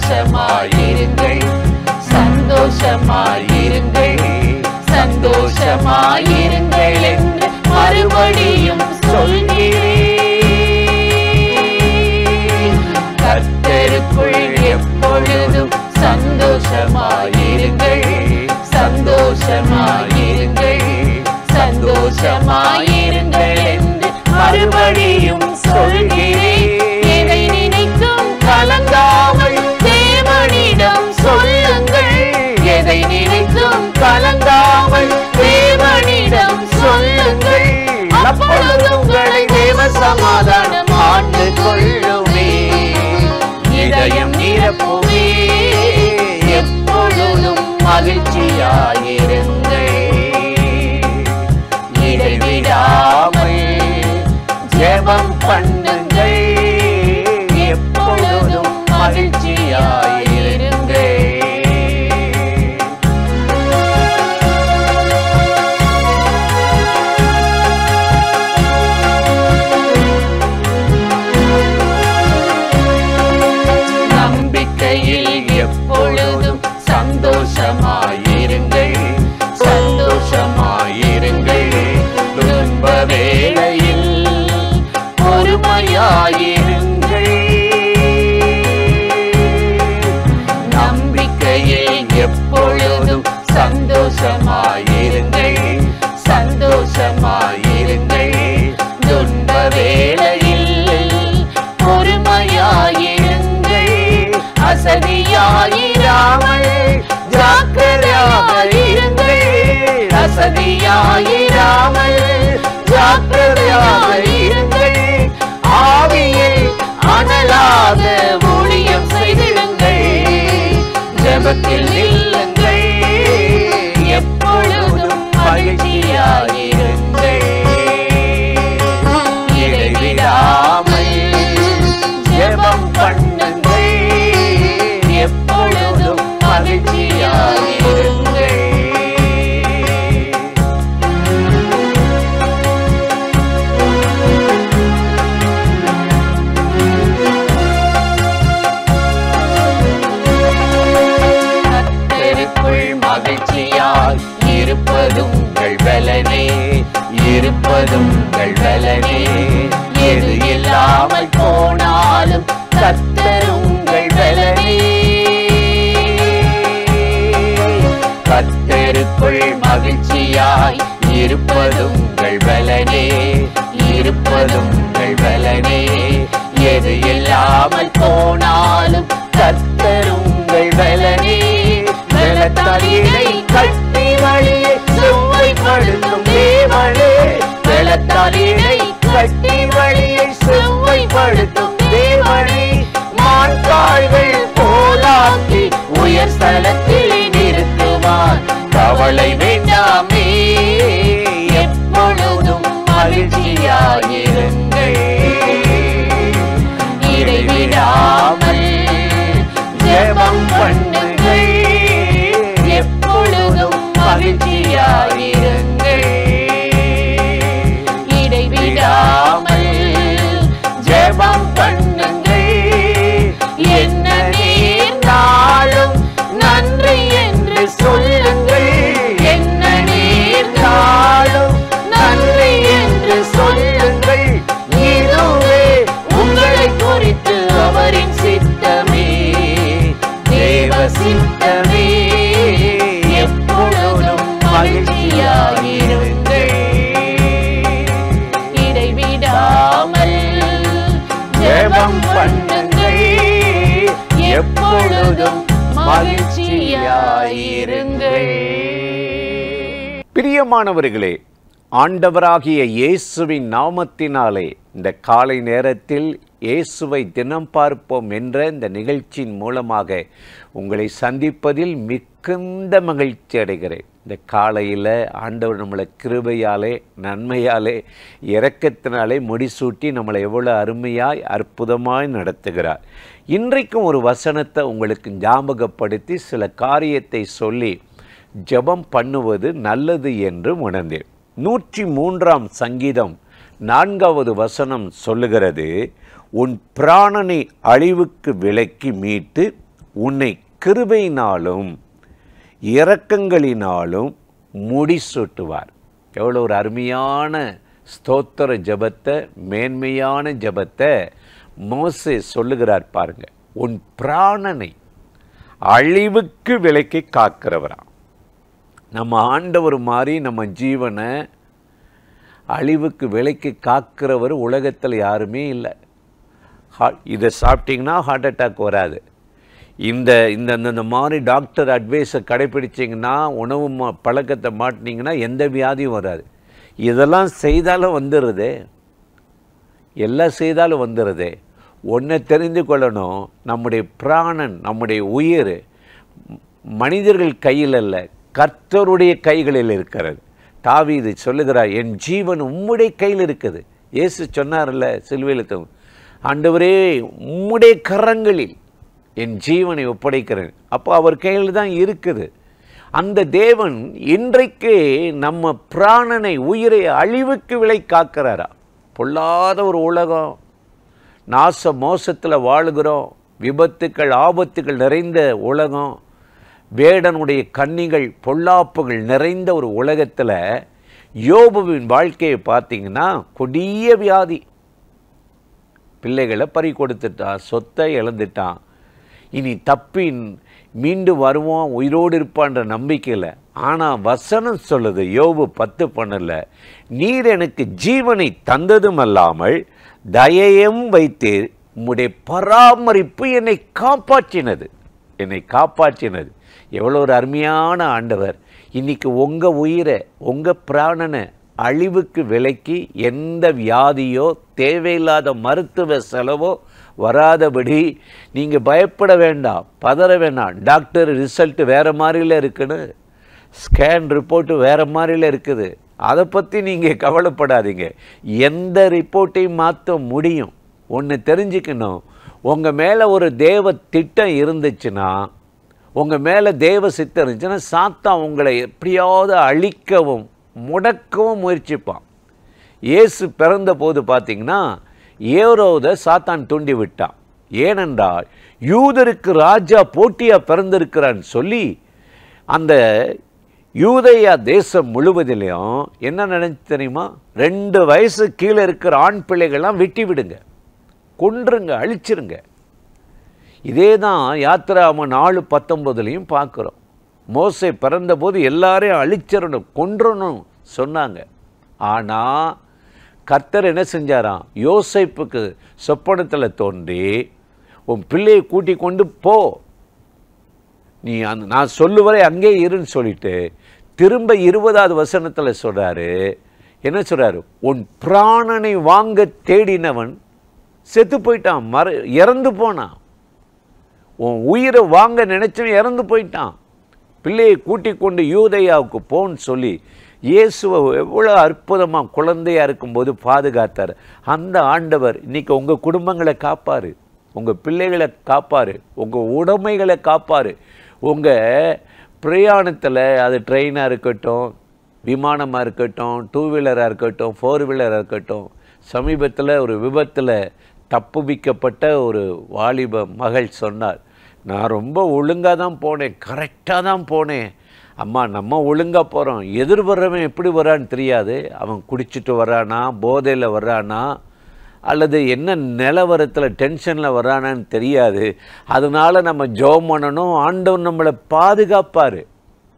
சந்தோஷமாயிருங்கள், சந்தோஷமாயிருங்கள், சந்தோஷமாயிருங்கள் என்று மறுபடியும் சொல்கிறேன். கர்த்தருக்குள் எப்பொழுதும் சந்தோஷமாயிருங்கள், சந்தோஷமாயிருங்கள், சந்தோஷமாயிருங்கள் என்று மறுபடியும் சொல்கிறேன். எதை நினைத்தும் கலங்காமல் தேவனிடம் சொல்லுங்கள், எதை நினைத்தும் கலங்காமல் தேவனிடம் சொல்லுங்கள். அப்பொழுது உங்களை தேவ சமாதானம் ஆண்டு கொள்ளுமே, இதயம் நிரப்புமே, எப்பொழுதும் மகிழ்ச்சியாயிருங்கள். இடைவிடாமல் ஜெபம் பண்ணுங்கள், எப்பொழுதும் மகிழ்ச்சியாயிருங்கள். நம்பிக்கையில் எப்பொழுதும் சந்தோஷமாயிருங்கள், சந்தோஷமாயிருங்கள். துன்ப வேளையில் பொறுமையாயிருங்கள். நம்பிக்கையில் எப்பொழுதும் சந்தோஷமாயிருங்கள், சந்தோஷமாயிருங்கள். துன்ப வேளையில் பொறுமையாயிருங்கள். அசதியாயிராமல் ஜாக்கிரதையாயிருங்கள், அசதியாயிராமல் ஜாக்கிரதையாயிருங்கள். ஆவியில் அனலாக ஊழியம் செய்திடுங்கள், ஜெபத்தில் நில்லுங்கள், எப்பொழுதும் மகிழ்ச்சியாயிருங்கள். இடைவிடாமல் ஜெபம் பண்ணுங்கள், எப்பொழுதும் மகிழ்ச்சியாயிருங்கள். மகிழ்ச்சியாய் இருப்பதும் உங்கள் பலனே, இருப்பதும் உங்கள் பலனே. எது இல்லாமல் போனாலும் கர்த்தர் உங்கள் பலனே. கர்த்தருக்குள் மகிழ்ச்சியாய் இருப்பதும் உங்கள் பலனே, இருப்பதும் உங்கள் பலனே. எது இல்லாமல் போனாலும் கர்த்தர் உங்கள் பலனே. வெள்ளத்தாலியை கட்டி வழியை செவ்வாய்ப்படுத்தும் தேவனே, வெள்ளத்தாலியை கட்டி வழியை செவ்வாய்ப்படுத்தும் தேவனே. மான்கால்கள் போலாக்கி உயர் ஸ்தலத்தில் நிறுத்துவார், கவலை வேண்டாமே, எப்பொழுதும் மகிழ்ச்சியாயிருங்கள். இடைவிடாமல் ஜெபம் பண்ணுங்கள், எப்பொழுதும் மகிழ்ச்சியாயிருங்கள். இடைவிடாமல் ஜெபம் பண்ணுங்கள், என்ன நேர்ந்தாலும் நன்றி என்று சொல்லுங்கள், என்ன நேர்ந்தாலும் நன்றி என்று சொல்லுங்கள். இதுவே உங்களை குறித்து அவரின் சித்தமே, தேவ சித்தமே, எப்பொழுதும் மகிழ்ச்சியாயிருங்கள். இடைவிடாமல் ஜெபம் பண்ணுங்கள், எப்பொழுதும் மகிழ்ச்சியாயிருங்கள். பிரியமானவர்களே, ஆண்டவராகிய இயேசுவின் நாமத்தினாலே இந்த காலை நேரத்தில் இயேசுவை தினம் பார்ப்போம் என்ற இந்த நிகழ்ச்சியின் மூலமாக உங்களை சந்திப்பதில் மிகுந்த மகிழ்ச்சி அடைகிறேன். இந்த காலையில் ஆண்டவர் நம்மளை கிருபையாலே, நன்மையாலே, இரக்கத்தினாலே முடிசூட்டி நம்மளை எவ்வளோ அருமையாய் அற்புதமாய் நடத்துகிறார். இன்றைக்கும் ஒரு வசனத்தை உங்களுக்கு ஞாபகப்படுத்தி சில காரியத்தை சொல்லி ஜெபம் பண்ணுவது நல்லது என்று உணர்ந்தேன். 103ஆம் சங்கீதம் 4வது வசனம் சொல்லுகிறது, உன் பிராணனை அழிவுக்கு விலக்கி மீட்டு உன்னை கிருபையினாலும் இரக்கங்களினாலும் முடிசூட்டுவார். எவ்வளோ ஒரு அருமையான ஸ்தோத்திர ஜெபத்தை, மேன்மையான ஜெபத்தை மோசே சொல்லுகிறார் பாருங்க. உன் பிராணனை அழிவுக்கு விலைக்கு காக்கிறவரா. நம்ம ஆண்டவர் மாதிரி நம்ம ஜீவனை அழிவுக்கு விலைக்கு காக்கிறவர் உலகத்தில் யாருமே இல்லை. இதை சாப்பிட்டீங்கன்னா ஹார்ட் அட்டாக் வராது. இந்த இந்த இந்த மாதிரி டாக்டர் அட்வைஸை கடைப்பிடிச்சிங்கன்னா, உணவு பழக்கத்தை மாட்டினீங்கன்னா எந்த வியாதியும் வராது. இதெல்லாம் செய்தாலும் வந்துடுறதே, எல்லாம் செய்தாலும் வந்துடுறதே. ஒன்றை தெரிந்து கொள்ளணும், நம்முடைய பிராணன், நம்முடைய உயிர் மனிதர்கள் கையில் அல்ல, கர்த்தருடைய கைகளில் இருக்கிறது. தாவீது சொல்லுகிறார், என் ஜீவன் உம்முடைய கையில் இருக்குது. இயேசு சொன்னார்ல சிலுவையில், ஆண்டவரே உம்முடைய கரங்களில் என் ஜீவனை ஒப்படைக்கிறேன். அப்போ அவர் கையில் தான் இருக்குது. அந்த தேவன் இன்றைக்கு நம்ம பிராணனை, உயிரை அழிவுக்கு விலை காக்கிறாரா. பொல்லாத ஒரு உலகம், நாச மோசத்தில் வாழுகிறோம், விபத்துக்கள் ஆபத்துகள் நிறைந்த உலகம், வேடனுடைய கன்னிகள் பொல்லாப்புகள் நிறைந்த ஒரு உலகத்தில் யோபுவின் வாழ்க்கையை பார்த்தீங்கன்னா கொடிய வியாதி. பிள்ளைகளை பறி கொடுத்துட்டான், சொத்தை இழந்துட்டான். இனி தப்பி மீண்டு வருவோம், உயிரோடு இருப்பான்ற நம்பிக்கையில். ஆனால் வசனம் சொல்லுது யோபு 10:12, நீர் எனக்கு ஜீவனை தந்ததும் அல்லாமல் தயையும் வைத்தீர், உம்முடைய பராமரிப்பு என்னை காப்பாற்றினது. எவ்வளோ ஒரு அருமையான ஆண்டவர். இன்னைக்கு உங்கள் உயிரை, உங்கள் பிராணனை அழிவுக்கு விலைக்கு எந்த வியாதியோ தேவையில்லாத மருத்துவ செலவோ வராதபடி நீங்கள் பயப்பட வேண்டாம், பதற வேண்டாம். டாக்டர் ரிசல்ட்டு வேறு மாதிரியில் இருக்குன்னு, ஸ்கேன் ரிப்போர்ட்டு வேறு மாதிரியில் இருக்குது, அதை பற்றி நீங்கள் கவலைப்படாதீங்க. எந்த ரிப்போர்ட்டையும் மாற்ற முடியும். ஒன்று தெரிஞ்சுக்கணும், உங்கள் மேலே ஒரு தேவ திட்டம் இருந்துச்சுன்னா, உங்கள் மேலே தேவ சித்தம் இருந்துச்சுன்னா, சாத்தான் உங்களை எப்படியாவது அழிக்கவும் முடக்கவும் முயற்சிப்பான். இயேசு பிறந்த போது பார்த்தீங்கன்னா ஏரோதை சாத்தான் தூண்டி விட்டான். ஏனென்றால் யூதருக்கு ராஜா போட்டியாக பிறந்திருக்கிறான்னு சொல்லி அந்த யூதேயா தேசம் முழுவதிலையும் என்ன நினைச்சு தெரியுமா, 2 வயசு கீழே இருக்கிற ஆண் பிள்ளைகள்லாம் வெட்டி விடுங்க, கொன்றுங்க, அழிச்சிருங்க. இதே தான் யாத்திராகமம் 4:19 பார்க்குறோம். மோசே பிறந்தபோது எல்லாரையும் அழிச்சிடணும், கொன்றணும் சொன்னாங்க. ஆனால் கர்த்தர் என்ன செஞ்சாராம், யோசேப்புக்கு சொப்பனத்தில் தோன்றி, உன் பிள்ளையை கூட்டி கொண்டு போ, நீ நான் சொல்லுவரை அங்கே இருன்னு சொல்லிட்டு திரும்ப 20வது வசனத்தில் சொல்கிறாரு, என்ன சொல்கிறாரு, உன் பிராணனை வாங்க தேடினவன் செத்து போயிட்டான், இறந்து போனான். உன் உயிரை வாங்க நினைச்சவன் இறந்து போயிட்டான். பிள்ளையை கூட்டி கொண்டு யூதேயாவுக்கு போன்னு சொல்லி இயேசுவை எவ்வளோ அற்புதமாக குழந்தையாக இருக்கும்போது பாதுகாத்தார். அந்த ஆண்டவர் இன்றைக்கி உங்கள் குடும்பங்களை காப்பார், உங்கள் பிள்ளைகளை காப்பார், உங்கள் உடைமைகளை காப்பார். உங்கள் பிரயாணத்தில் அது ட்ரெயினாக இருக்கட்டும், விமானமாக இருக்கட்டும், 2 வீலராக இருக்கட்டும், 4 வீலராக இருக்கட்டும். சமீபத்தில் ஒரு விபத்தில் தப்புவிக்கப்பட்ட ஒரு வாலிப மகள் சொன்னார், நான் ரொம்ப ஒழுங்காக தான் போனேன், கரெக்டாக தான் போனேன் அம்மா. நம்ம ஒழுங்காக போகிறோம், எதிர்வர்றவன் எப்படி வரான்னு தெரியாது, அவன் குடிச்சிட்டு வரானா, போதையில் வர்றானா, அல்லது என்ன நிலவரத்தில் டென்ஷனில் வரானான்னு தெரியாது. அதனால் நம்ம ஜெபம் பண்ணணும், ஆண்டவன் நம்மளை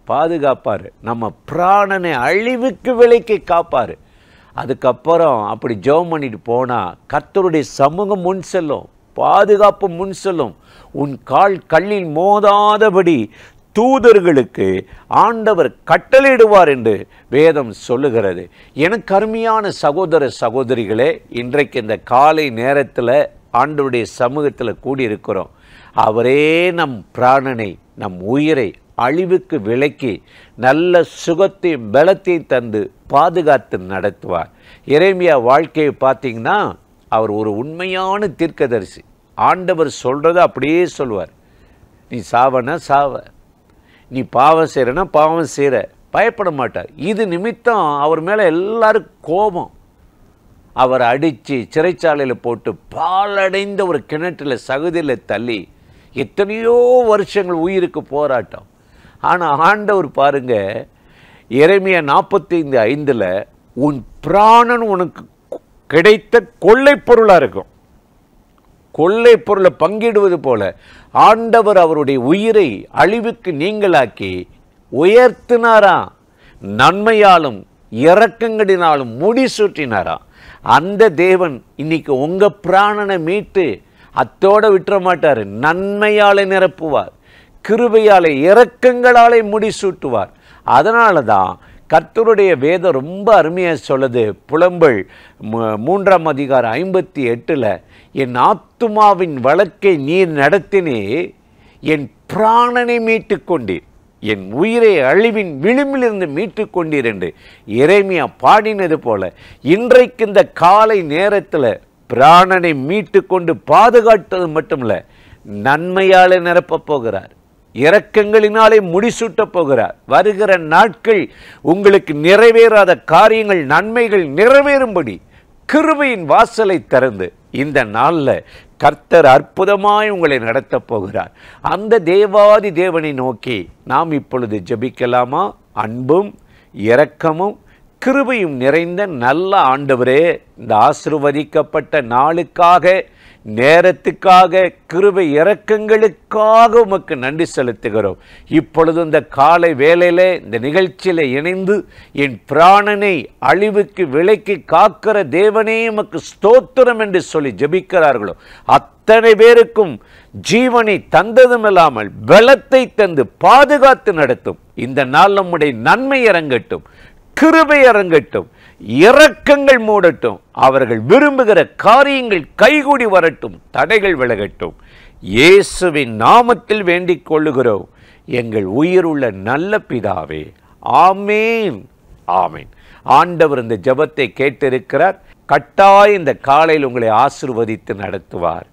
பாதுகாப்பார், நம்ம பிராணனை அழிவுக்கு விலைக்கு காப்பார். அதுக்கப்புறம் அப்படி ஜெபம் பண்ணிட்டு போனால் கர்த்தருடைய சமூகம் முன் செல்லும், பாதுகாப்பு முன் செல்லும். உன் கால் கல்லில் மோதாதபடி தூதர்களுக்கு ஆண்டவர் கட்டளையிடுவார் என்று வேதம் சொல்லுகிறது. எனக்கு அருமையான சகோதர சகோதரிகளே, இன்றைக்கு இந்த காலை நேரத்தில் ஆண்டவருடைய சமூகத்தில் கூடியிருக்கிறோம். அவரே நம் பிராணனை, நம் உயிரை அழிவுக்கு விலக்கி நல்ல சுகத்தையும் பலத்தையும் தந்து பாதுகாத்து நடத்துவார். எரேமியா வாழ்க்கையை பார்த்தீங்கன்னா அவர் ஒரு உண்மையான தீர்க்கதரிசி. ஆண்டவர் சொல்கிறத அப்படியே சொல்லுவார். நீ சாவனா சாவ, நீ பாவம் செய்கிறனா பாவம் செய்கிற, பயப்பட மாட்டார். இது நிமித்தம் அவர் மேலே எல்லாருக்கும் கோபம். அவரை அடித்து சிறைச்சாலையில் போட்டு பாலடைந்த ஒரு கிணற்றில் சகுதியில் தள்ளி எத்தனையோ வருஷங்கள் உயிருக்கு போராட்டம். ஆனால் ஆண்டவர் பாருங்க, எரேமியா 45:5 உன் பிராணன் உனக்கு கிடைத்த கொள்ளை பொருளாக இருக்கும். கொள்ளை பொருளை பங்கிடுவது போல ஆண்டவர் அவருடைய உயிரை அழிவுக்கு நீங்களாக்கி உயர்த்தினாராம். நன்மையாலும் இரக்கங்களினாலும் முடிசூட்டினாராம். அந்த தேவன் இன்னைக்கு உங்க பிராணனை மீட்டு அத்தோட விட்டுற மாட்டார். நன்மையாலே நிரப்புவார், கிருபையாலே இரக்கங்களாலே முடிசூட்டுவார். அதனால தான் கர்த்தருடைய வேதம் ரொம்ப அருமையாக சொல்லுது. புலம்பல் 3ஆம் அதிகாரம் 58 என் ஆத்துமாவின் வழக்கை நீர் நடத்தினே, என் பிராணனை மீட்டு கொண்டீர், என் உயிரை அழிவின் விளிம்பிலிருந்து மீட்டு கொண்டீர் என்று எரேமியா பாடினது போல இன்றைக்கு இந்த காலை நேரத்தில் பிராணனை மீட்டு கொண்டு பாதுகாத்தது மட்டுமல்ல, நன்மையாலே நிரப்பப் போகிறார், இரக்கங்களினாலே முடிசூட்டப் போகிறார். வருகிற நாட்கள் உங்களுக்கு நிறைவேறாத காரியங்கள், நன்மைகள் நிறைவேறும்படி கிருபையின் வாசலை திறந்து இந்த நாளில் கர்த்தர் அற்புதமாய் உங்களை நடத்தப் போகிறார். அந்த தேவாதி தேவனை நோக்கி நாம் இப்பொழுது ஜெபிக்கலாமா? அன்பும் இரக்கமும் கிருபையும் நிறைந்த நல்ல ஆண்டவரே, இந்த ஆசீர்வதிக்கப்பட்ட நாளுக்காக, நேரத்துக்காக, கிருபை இரக்கங்களுக்காக உமக்கு நன்றி செலுத்துகிறோம். இப்பொழுது இந்த காலை வேளையிலே இந்த நிகழ்ச்சியில் இணைந்து என் பிராணனை அழிவுக்கு விலைக்கு காக்கிற தேவனே உமக்கு ஸ்தோத்திரம் என்று சொல்லி ஜெபிக்கிறார்களோ அத்தனை பேருக்கும் ஜீவனை தந்ததும் இல்லாமல் பலத்தை தந்து பாதுகாத்து நடத்தும். இந்த நாள் நம்முடைய நன்மை இறங்கட்டும், கிருபை இறங்கட்டும், இரக்கங்கள் மூடட்டும், அவர்கள் விரும்புகிற காரியங்கள் கைகூடி வரட்டும், தடைகள் விலகட்டும். இயேசுவின் நாமத்தில் வேண்டிக் கொள்ளுகிறோம் எங்கள் உயிருள்ள நல்ல பிதாவே, ஆமேன், ஆமேன். ஆண்டவர் இந்த ஜெபத்தை கேட்டிருக்கிறார். கட்டாயம் இந்த காலையில் உங்களை ஆசீர்வதித்து நடத்துவார்.